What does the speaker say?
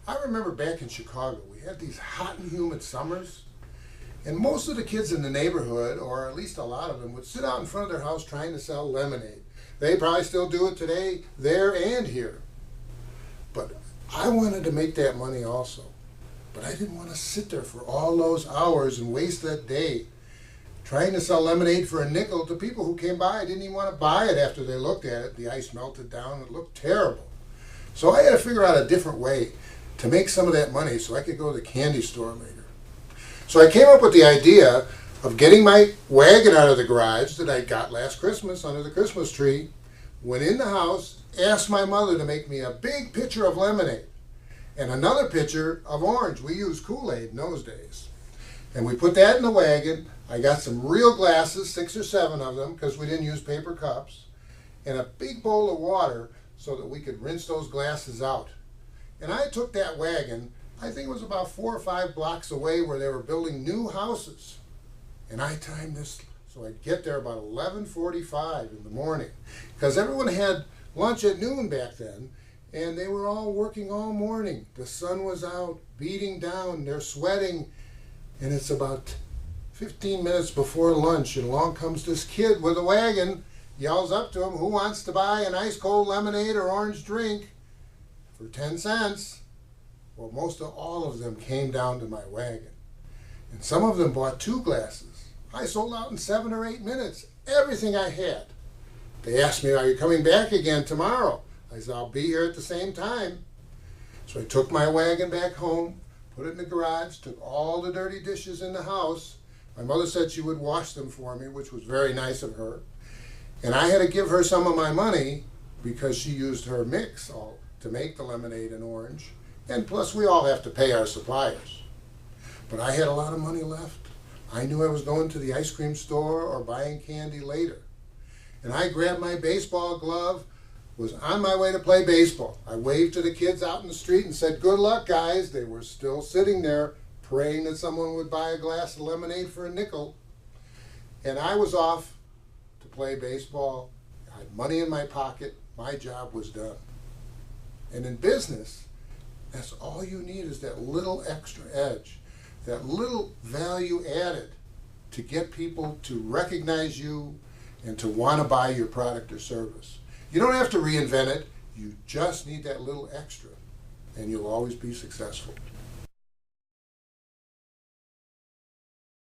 I remember back in Chicago, we had these hot and humid summers, and most of the kids in the neighborhood, or at least a lot of them, would sit out in front of their house trying to sell lemonade. They probably still do it today, there and here. But I wanted to make that money also. But I didn't want to sit there for all those hours and waste that day trying to sell lemonade for a nickel to people who came by. I didn't even want to buy it after they looked at it. The ice melted down. It looked terrible. So I had to figure out a different way to make some of that money so I could go to the candy store later. So I came up with the idea of getting my wagon out of the garage that I got last Christmas under the Christmas tree, went in the house, asked my mother to make me a big pitcher of lemonade and another pitcher of orange. We used Kool-Aid in those days. And we put that in the wagon. I got some real glasses, 6 or 7 of them, because we didn't use paper cups, and a big bowl of water so that we could rinse those glasses out. And I took that wagon, I think it was about 4 or 5 blocks away where they were building new houses. And I timed this so I'd get there about 11:45 in the morning, because everyone had lunch at noon back then, and they were all working all morning. The sun was out, beating down, they're sweating, and it's about 15 minutes before lunch, and along comes this kid with a wagon, yells up to him, "Who wants to buy an ice cold lemonade or orange drink for 10 cents? Well, most of all of them came down to my wagon. And some of them bought 2 glasses. I sold out in 7 or 8 minutes, everything I had. They asked me, "Are you coming back again tomorrow?" I said, "I'll be here at the same time." So I took my wagon back home, put it in the garage, took all the dirty dishes in the house. My mother said she would wash them for me, which was very nice of her. And I had to give her some of my money because she used her mix to make the lemonade and orange. And plus we all have to pay our suppliers. But I had a lot of money left. I knew I was going to the ice cream store or buying candy later. And I grabbed my baseball glove, was on my way to play baseball. I waved to the kids out in the street and said, "Good luck, guys." They were still sitting there praying that someone would buy a glass of lemonade for a nickel. And I was off to play baseball. I had money in my pocket. My job was done. And in business, that's all you need, is that little extra edge, that little value added to get people to recognize you and to want to buy your product or service. You don't have to reinvent it. You just need that little extra, and you'll always be successful.